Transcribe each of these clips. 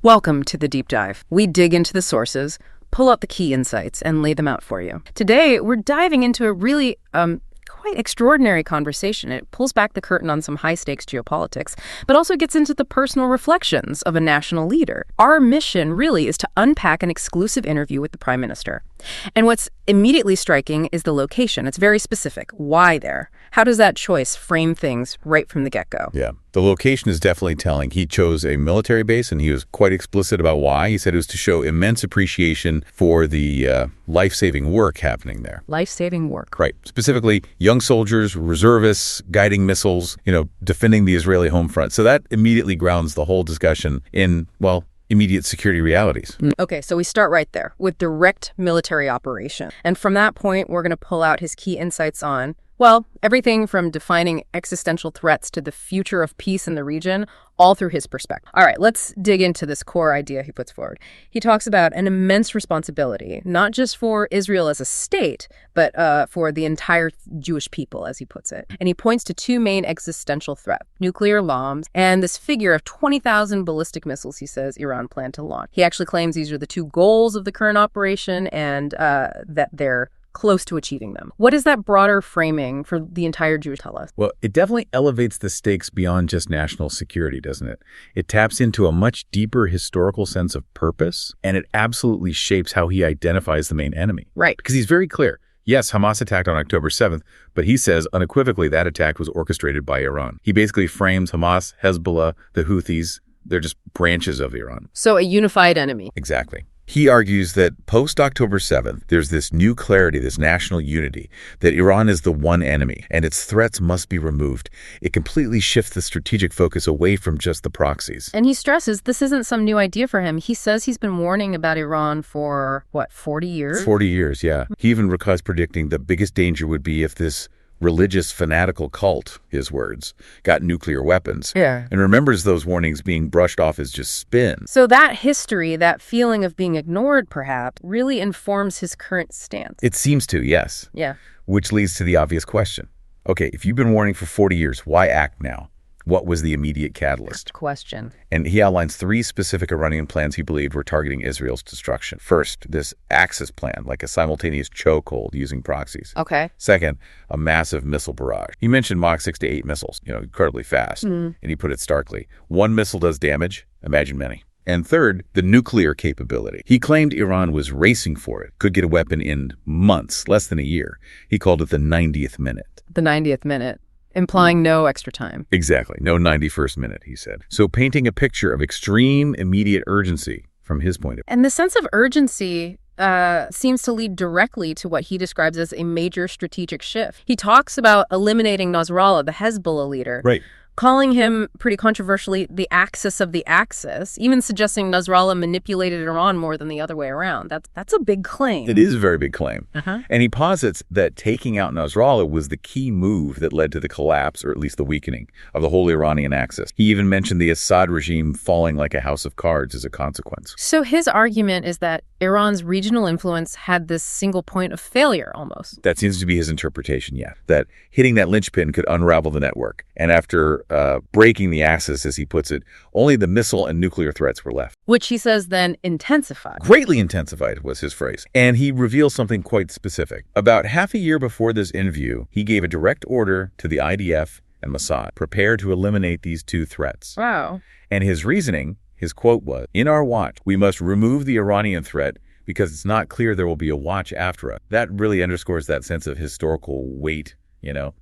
Welcome to the Deep Dive. We dig into the sources, pull out the key insights, and lay them out for you. Today, we're diving into a really quite extraordinary conversation. It pulls back the curtain on some high-stakes geopolitics, but also gets into the personal reflections of a national leader. Our mission really is to unpack an exclusive interview with the Prime Minister. And what's immediately striking is the location. It's very specific. Why there? How does that choice frame things right from the get-go? Yeah, the location is definitely telling. He chose a military base, and he was quite explicit about why. He said it was to show immense appreciation for the life-saving work happening there. Life-saving work. Right. Specifically, young soldiers, reservists, guiding missiles, defending the Israeli home front. So that immediately grounds the whole discussion in, immediate security realities. Okay, so we start right there with direct military operation. And from that point, we're going to pull out his key insights on, everything from defining existential threats to the future of peace in the region, all through his perspective. All right, let's dig into this core idea he puts forward. He talks about an immense responsibility, not just for Israel as a state, but for the entire Jewish people, as he puts it. And he points to two main existential threats: nuclear bombs and this figure of 20,000 ballistic missiles, he says, Iran planned to launch. He actually claims these are the two goals of the current operation and that they're close to achieving them. What is that broader framing for the entire Jewish tell us? Well, it definitely elevates the stakes beyond just national security, doesn't it? It taps into a much deeper historical sense of purpose, and it absolutely shapes how he identifies the main enemy. Right. Because he's very clear. Yes, Hamas attacked on October 7th, but he says unequivocally that attack was orchestrated by Iran. He basically frames Hamas, Hezbollah, the Houthis, they're just branches of Iran. So a unified enemy. Exactly. He argues that post-October 7th, there's this new clarity, this national unity, that Iran is the one enemy, and its threats must be removed. It completely shifts the strategic focus away from just the proxies. And he stresses this isn't some new idea for him. He says he's been warning about Iran for, 40 years? 40 years, yeah. He even recalls predicting the biggest danger would be if this religious fanatical cult, his words, got nuclear weapons. Yeah. And remembers those warnings being brushed off as just spin. So that history, that feeling of being ignored, perhaps, really informs his current stance. It seems to, yes. Yeah. Which leads to the obvious question. Okay, if you've been warning for 40 years, why act now? What was the immediate catalyst? Question. And he outlines three specific Iranian plans he believed were targeting Israel's destruction. First, this Axis plan, like a simultaneous chokehold using proxies. Okay. Second, a massive missile barrage. He mentioned Mach 6 to 8 missiles, incredibly fast. And he put it starkly. One missile does damage, imagine many. And third, the nuclear capability. He claimed Iran was racing for it, could get a weapon in months, less than a year. He called it the 90th minute. The 90th minute. Implying no extra time. Exactly. No 91st minute, he said. So painting a picture of extreme immediate urgency from his point of view. And the sense of urgency seems to lead directly to what he describes as a major strategic shift. He talks about eliminating Nasrallah, the Hezbollah leader. Right. Calling him, pretty controversially, the axis of the axis, even suggesting Nasrallah manipulated Iran more than the other way around. That's a big claim. It is a very big claim. And he posits that taking out Nasrallah was the key move that led to the collapse, or at least the weakening, of the whole Iranian axis. He even mentioned the Assad regime falling like a house of cards as a consequence. So his argument is that Iran's regional influence had this single point of failure, almost. That seems to be his interpretation, yeah. That hitting that linchpin could unravel the network. And after breaking the axis, as he puts it, only the missile and nuclear threats were left. Which he says then intensified. Greatly intensified was his phrase. And he reveals something quite specific. About half a year before this interview, he gave a direct order to the IDF and Mossad, prepare to eliminate these two threats. Wow. And his reasoning, his quote was, "In our watch, we must remove the Iranian threat because it's not clear there will be a watch after us." That really underscores that sense of historical weight.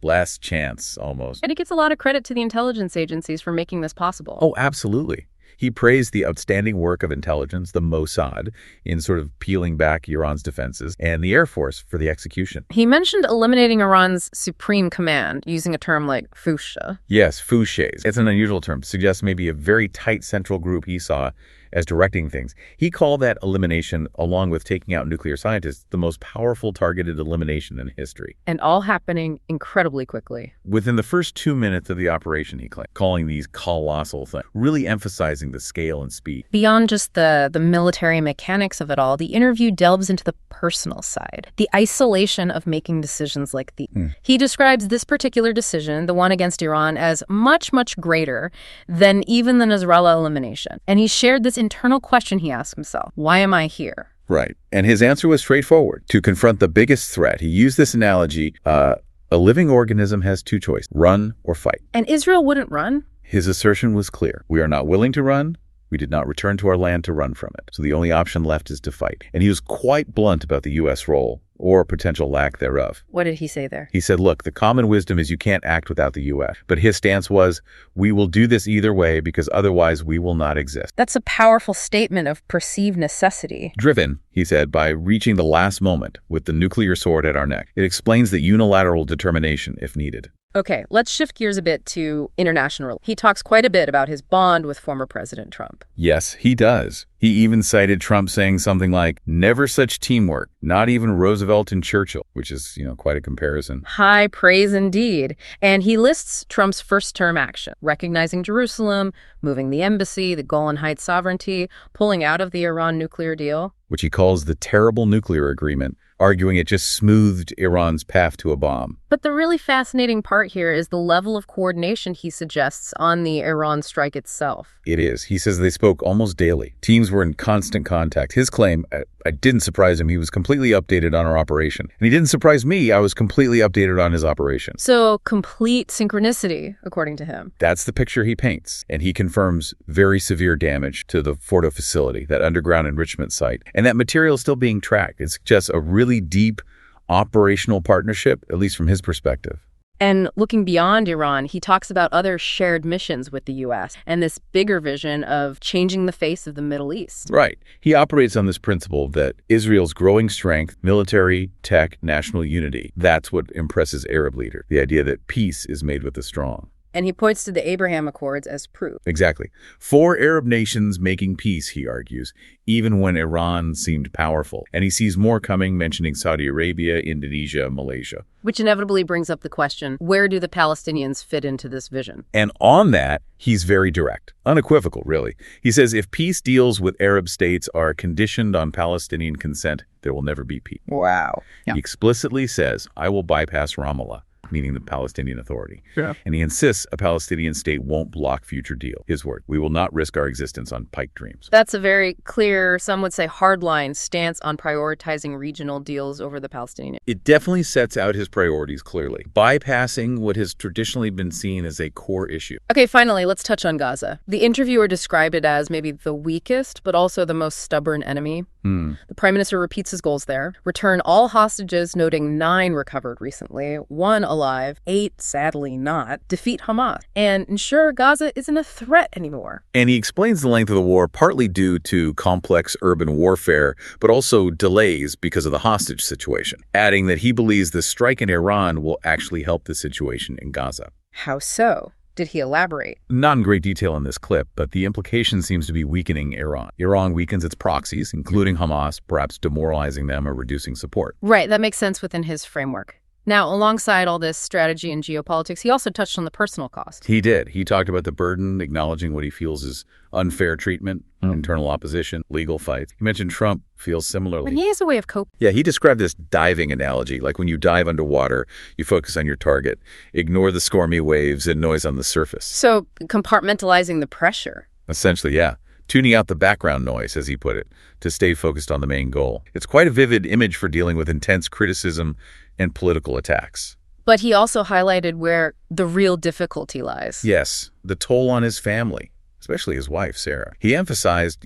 Last chance, almost. And it gets a lot of credit to the intelligence agencies for making this possible. Oh, absolutely. He praised the outstanding work of intelligence, the Mossad, in sort of peeling back Iran's defenses, and the Air Force for the execution. He mentioned eliminating Iran's supreme command, using a term like Fusha. Yes, Fouchés. It's an unusual term. Suggests maybe a very tight central group he saw as directing things. He called that elimination, along with taking out nuclear scientists, the most powerful targeted elimination in history. And all happening incredibly quickly. Within the first 2 minutes of the operation, he claimed, calling these colossal things, really emphasizing realizing the scale and speed. Beyond just the military mechanics of it all, the interview delves into the personal side, the isolation of making decisions like these. He describes this particular decision, the one against Iran, as much, much greater than even the Nasrallah elimination. And he shared this internal question he asked himself: why am I here? Right. And his answer was straightforward. To confront the biggest threat, he used this analogy, a living organism has two choices: run or fight. And Israel wouldn't run? His assertion was clear. We are not willing to run. We did not return to our land to run from it. So the only option left is to fight. And he was quite blunt about the U.S. role, or potential lack thereof. What did he say there? He said, look, the common wisdom is you can't act without the U.S. But his stance was, we will do this either way because otherwise we will not exist. That's a powerful statement of perceived necessity. Driven, he said, by reaching the last moment with the nuclear sword at our neck. It explains the unilateral determination if needed. Okay, let's shift gears a bit to international. He talks quite a bit about his bond with former President Trump. Yes, he does. He even cited Trump saying something like, never such teamwork, not even Roosevelt and Churchill, which is, quite a comparison. High praise indeed. And he lists Trump's first-term action: recognizing Jerusalem, moving the embassy, the Golan Heights sovereignty, pulling out of the Iran nuclear deal, which he calls the terrible nuclear agreement, arguing it just smoothed Iran's path to a bomb. But the really fascinating part here is the level of coordination he suggests on the Iran strike itself. It is. He says they spoke almost daily. Teams were in constant contact. His claim, I didn't surprise him. He was completely updated on our operation. And he didn't surprise me. I was completely updated on his operation. So complete synchronicity, according to him. That's the picture he paints. And he confirms very severe damage to the Fordo facility, that underground enrichment site. And that material is still being tracked. It suggests a really deep operational partnership, at least from his perspective. And looking beyond Iran, he talks about other shared missions with the U.S. and this bigger vision of changing the face of the Middle East. Right. He operates on this principle that Israel's growing strength, military, tech, national unity, that's what impresses Arab leaders. The idea that peace is made with the strong. And he points to the Abraham Accords as proof. Exactly. 4 Arab nations making peace, he argues, even when Iran seemed powerful. And he sees more coming, mentioning Saudi Arabia, Indonesia, Malaysia. Which inevitably brings up the question, where do the Palestinians fit into this vision? And on that, he's very direct, unequivocal, really. He says if peace deals with Arab states are conditioned on Palestinian consent, there will never be peace. Wow. Yeah. He explicitly says, I will bypass Ramallah, meaning the Palestinian Authority. Yeah. And he insists a Palestinian state won't block future deal. His word, we will not risk our existence on pipe dreams. That's a very clear, some would say hardline stance on prioritizing regional deals over the Palestinian. It definitely sets out his priorities clearly, bypassing what has traditionally been seen as a core issue. Okay, finally, let's touch on Gaza. The interviewer described it as maybe the weakest, but also the most stubborn enemy. The Prime Minister repeats his goals there. Return all hostages, noting 9 recovered recently, 1 alive, 8 sadly not. Defeat Hamas, and ensure Gaza isn't a threat anymore. And he explains the length of the war partly due to complex urban warfare, but also delays because of the hostage situation, adding that he believes the strike in Iran will actually help the situation in Gaza. How so? Did he elaborate? Not in great detail in this clip, but the implication seems to be weakening Iran. Iran weakens its proxies, including Hamas, perhaps demoralizing them or reducing support. Right, that makes sense within his framework. Now, alongside all this strategy and geopolitics, he also touched on the personal cost. He did. He talked about the burden, acknowledging what he feels is unfair treatment, internal opposition, legal fights. He mentioned Trump feels similarly. But he has a way of coping. Yeah, he described this diving analogy, like when you dive underwater, you focus on your target, ignore the squirmy waves and noise on the surface. So compartmentalizing the pressure. Essentially, yeah. Tuning out the background noise, as he put it, to stay focused on the main goal. It's quite a vivid image for dealing with intense criticism and political attacks. But he also highlighted where the real difficulty lies. Yes, the toll on his family, especially his wife, Sarah. He emphasized,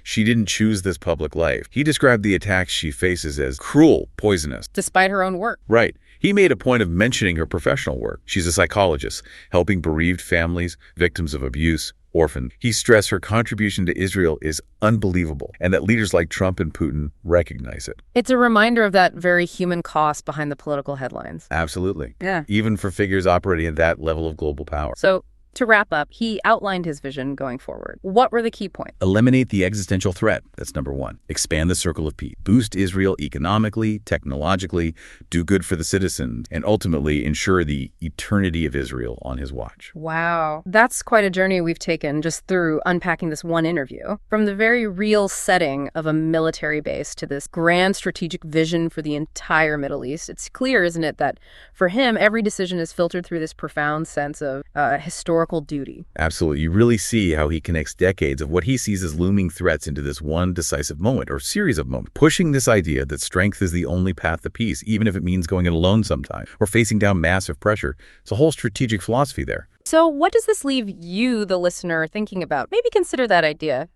she didn't choose this public life. He described the attacks she faces as cruel, poisonous. Despite her own work. Right. He made a point of mentioning her professional work. She's a psychologist, helping bereaved families, victims of abuse, orphaned. He stressed her contribution to Israel is unbelievable and that leaders like Trump and Putin recognize it. It's a reminder of that very human cost behind the political headlines. Absolutely. Yeah. Even for figures operating at that level of global power. So To wrap up, he outlined his vision going forward. What were the key points? Eliminate the existential threat. That's number one. Expand the circle of peace. Boost Israel economically, technologically, do good for the citizens, and ultimately ensure the eternity of Israel on his watch. Wow. That's quite a journey we've taken just through unpacking this one interview. From the very real setting of a military base to this grand strategic vision for the entire Middle East, it's clear, isn't it, that for him, every decision is filtered through this profound sense of historical duty. Absolutely. You really see how he connects decades of what he sees as looming threats into this one decisive moment or series of moments, pushing this idea that strength is the only path to peace, even if it means going it alone sometime or facing down massive pressure. It's a whole strategic philosophy there. So what does this leave you, the listener, thinking about? Maybe consider that idea.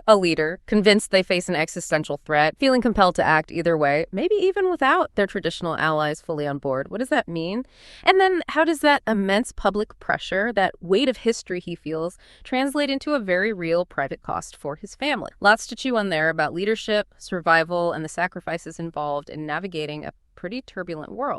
A leader, convinced they face an existential threat, feeling compelled to act either way, maybe even without their traditional allies fully on board. What does that mean? And then how does that immense public pressure, that weight of history he feels, translate into a very real private cost for his family? Lots to chew on there about leadership, survival, and the sacrifices involved in navigating a pretty turbulent world.